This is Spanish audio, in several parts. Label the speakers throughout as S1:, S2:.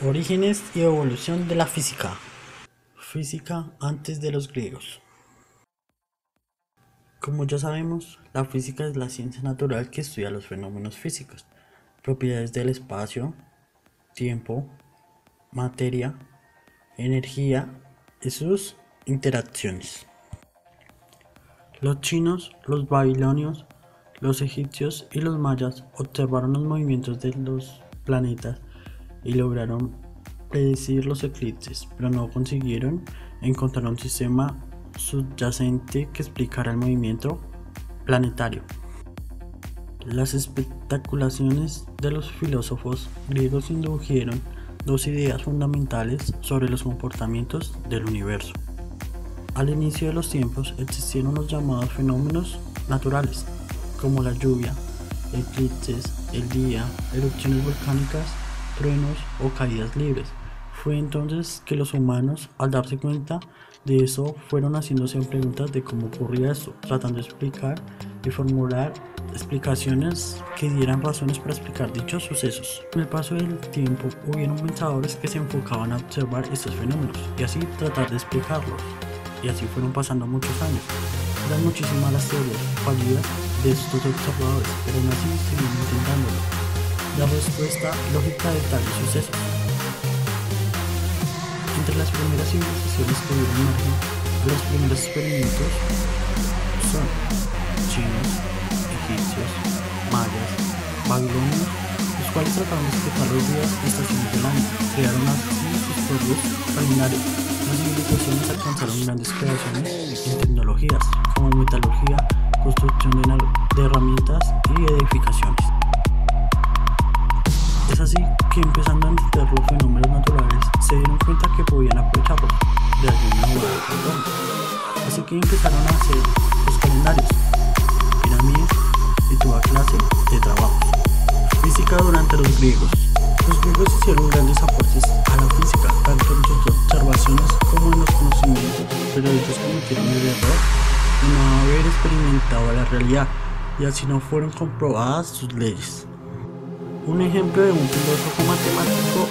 S1: Orígenes y evolución de la física. Física antes de los griegos. Como ya sabemos, la física es la ciencia natural que estudia los fenómenos físicos, propiedades del espacio, tiempo, materia, energía y sus interacciones. Los chinos, los babilonios, los egipcios y los mayas observaron los movimientos de los planetas y lograron predecir los eclipses, pero no consiguieron encontrar un sistema subyacente que explicara el movimiento planetario. Las especulaciones de los filósofos griegos indujeron dos ideas fundamentales sobre los comportamientos del universo. Al inicio de los tiempos existieron los llamados fenómenos naturales, como la lluvia, eclipses, el día, erupciones volcánicas, truenos o caídas libres. Fue entonces que los humanos, al darse cuenta de eso, fueron haciéndose preguntas de cómo ocurría esto, tratando de explicar y formular explicaciones que dieran razones para explicar dichos sucesos. Con el paso del tiempo, hubieron pensadores que se enfocaban a observar estos fenómenos y así tratar de explicarlos. Y así fueron pasando muchos años. Eran muchísimas las teorías fallidas de estos observadores, pero aún así seguían intentándolo. La respuesta lógica de tales sucesos. Entre las primeras civilizaciones que dieron margen a los primeros experimentos son chinos, egipcios, mayas, babilonios, los cuales trataron de explicar los días y estaciones del año. Crearon así sus propios calendarios. Las civilizaciones alcanzaron grandes creaciones en tecnologías como metalurgia, construcción de herramientas y edificaciones. Es así que, empezando a entender los fenómenos naturales, se dieron cuenta que podían aprovecharlos de alguna u otra forma. Así que empezaron a hacer los calendarios, pirámides y toda clase de trabajos. Física durante los griegos. Los griegos hicieron grandes aportes a la física, tanto en sus observaciones como en los conocimientos, pero ellos cometieron el error de no haber experimentado la realidad, y así no fueron comprobadas sus leyes. Un ejemplo de un filósofo matemático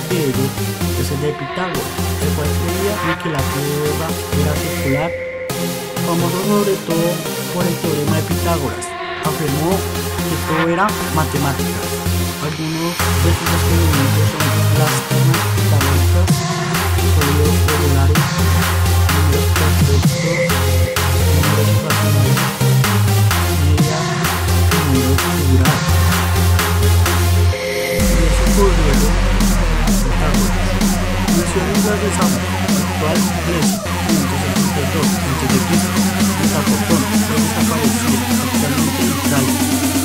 S1: griego es el de Pitágoras, el cual creía que la Tierra era circular, famoso sobre todo por el teorema de Pitágoras. Afirmó que todo era matemática. Algunos de sus descubrimientos son las formas pitagóricas, sólidos regulares, números perfectos, números irracionales, medias y números figurados. Griego, Pitágoras. Menciones las de Samos, actual Grecia, 572 a.C. Hasta Platón, fue desaparecido, actualmente en Italia,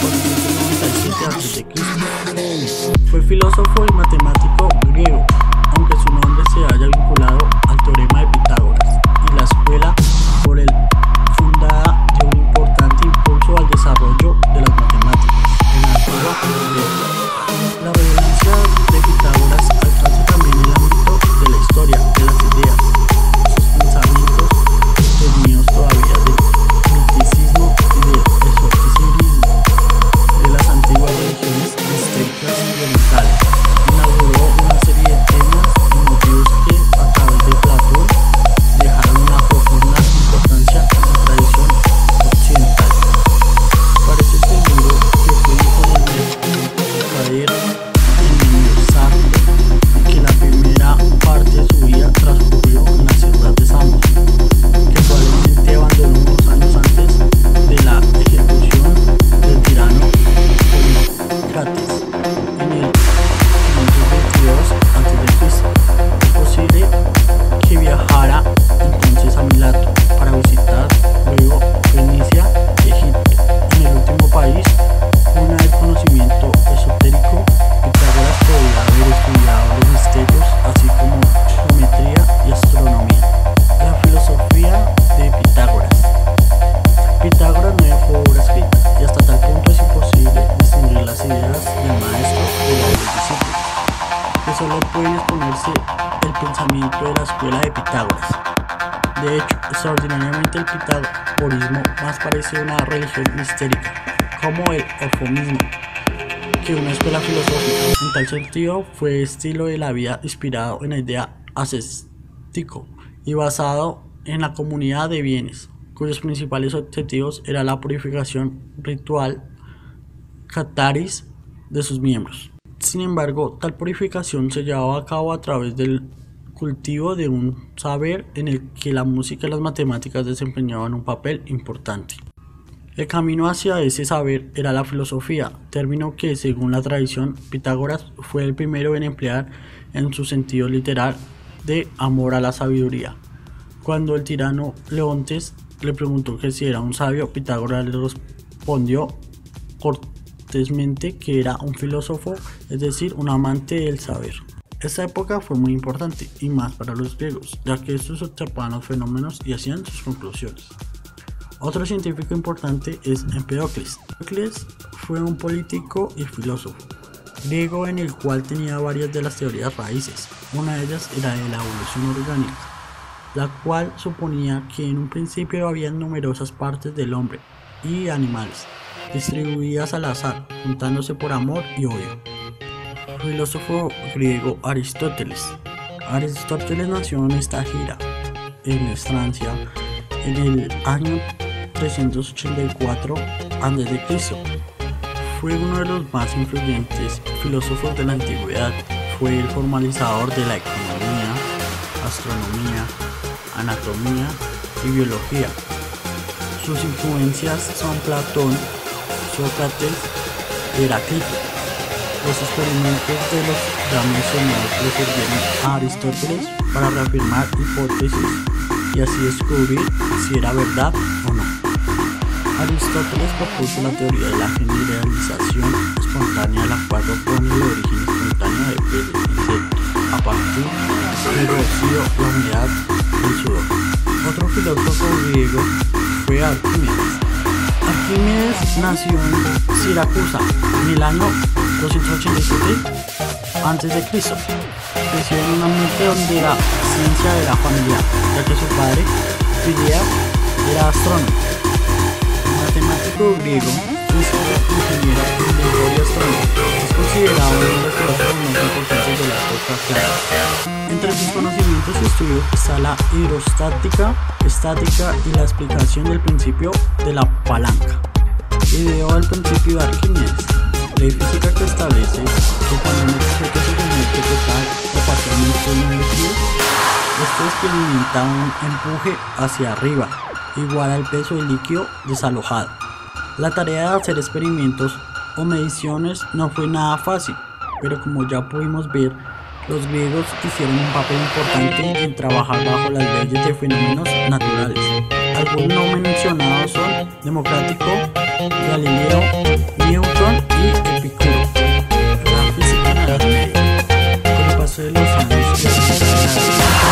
S1: 497 a.C. Fue filósofo y matemático griego, aunque su nombre se haya vinculado al teorema de Pitágoras, y la escuela por él fundada dio un importante impulso al desarrollo de las matemáticas en la antigua Grecia. La relevancia de Pitágoras alcanza también el ámbito de la historia, de las ideas, sus pensamientos teñidos todavía del misticismo y del exorcismo de las antiguas religiones mistéricas y orientales. Inauguró una serie de temas y motivos que, a través de Platón, dejaron una profunda importancia en la tradición occidental. Parece seguro que fue hijo del mercader y que la primera parte de su vida transcurrió en la ciudad de Samos, que probablemente abandonó unos años antes de la ejecución del tirano Polícrates en el 522 a.C. Es posible que viajara entonces a Mileto para visitar luego Fenicia y Egipto. En el último país, una del conocimiento esotérico, Pitágoras podría haber estudiado los misterios, así como geometría y astronomía. La filosofía de Pitágoras. Pitágoras no dejó obra escrita, y hasta tal punto es imposible distinguir las ideas del maestro de los discípulos, que solo pueden exponerse el pensamiento de la escuela de Pitágoras. De hecho, extraordinariamente el pitagorismo más parece una religión mistérica, como el orfomismo, que una escuela filosófica. En tal sentido, fue estilo de la vida inspirado en la idea ascético y basado en la comunidad de bienes, cuyos principales objetivos era la purificación ritual cataris de sus miembros. Sin embargo, tal purificación se llevaba a cabo a través del cultivo de un saber en el que la música y las matemáticas desempeñaban un papel importante. El camino hacia ese saber era la filosofía, término que, según la tradición, Pitágoras fue el primero en emplear en su sentido literal de amor a la sabiduría. Cuando el tirano Leontes le preguntó que si era un sabio, Pitágoras le respondió cortésmente que era un filósofo, es decir, un amante del saber. Esta época fue muy importante, y más para los griegos, ya que estos observaban los fenómenos y hacían sus conclusiones. Otro científico importante es Empédocles. Empédocles fue un político y filósofo griego en el cual tenía varias de las teorías raíces. Una de ellas era de la evolución orgánica, la cual suponía que en un principio había numerosas partes del hombre y animales, distribuidas al azar, juntándose por amor y odio. Filósofo griego Aristóteles. Aristóteles nació en Estagira, en Francia, en el año 384 a.C. Fue uno de los más influyentes filósofos de la antigüedad. Fue el formalizador de la economía, astronomía, anatomía y biología. Sus influencias son Platón, Sócrates y Heráclito. Los experimentos de los ya mencionados le sirvieron a Aristóteles para reafirmar hipótesis y así descubrir si era verdad o no. Aristóteles propuso la teoría de la generalización espontánea, la cual propone el origen espontáneo de peces y insectos a partir del rocío, la humedad y el sudor. Otro filósofo griego fue Arquímedes. Arquímedes nació en Siracusa en el año 287 a.C. Creció en un ambiente donde la ciencia era familiar, ya que su padre, Fidias, era astrónomo. Matemático griego, físico, ingeniero, inventor y astrónomo, es considerado uno de los filósofos más importantes de la época clásica. Entre sus conocimientos y estudios está la hidrostática, estática y la explicación del principio de la palanca. Ideó el principio de Arquímedes, ley física que establece que cuando un objeto se somete total o parcialmente a un líquido, este experimenta un empuje hacia arriba, igual al peso del líquido desalojado. La tarea de hacer experimentos o mediciones no fue nada fácil, pero como ya pudimos ver, los griegos hicieron un papel importante en trabajar bajo las leyes de fenómenos naturales. Algunos no mencionados son Demócrito, Galileo, Newton y Epicuro. La física en la Edad Media. Con el paso de los años, la física en la Edad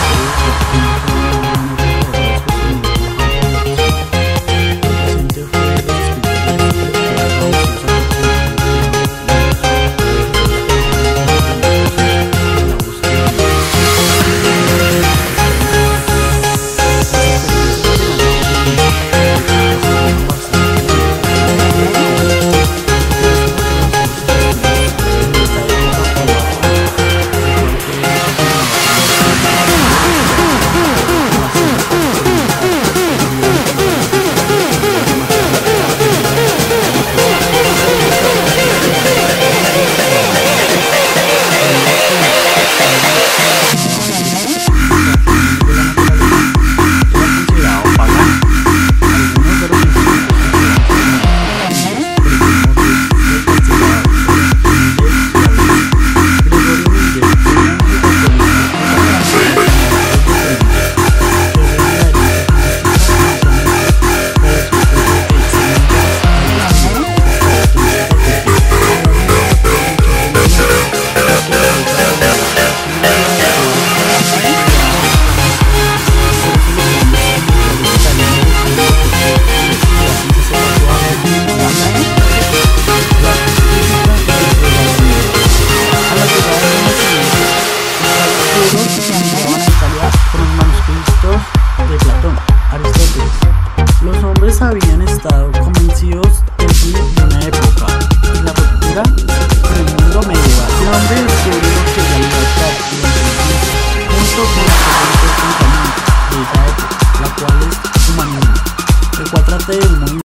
S1: porque la libertad y la inteligencia, junto con la corriente del pensamiento de esa época, la cual es humanismo, el cual trata del movimiento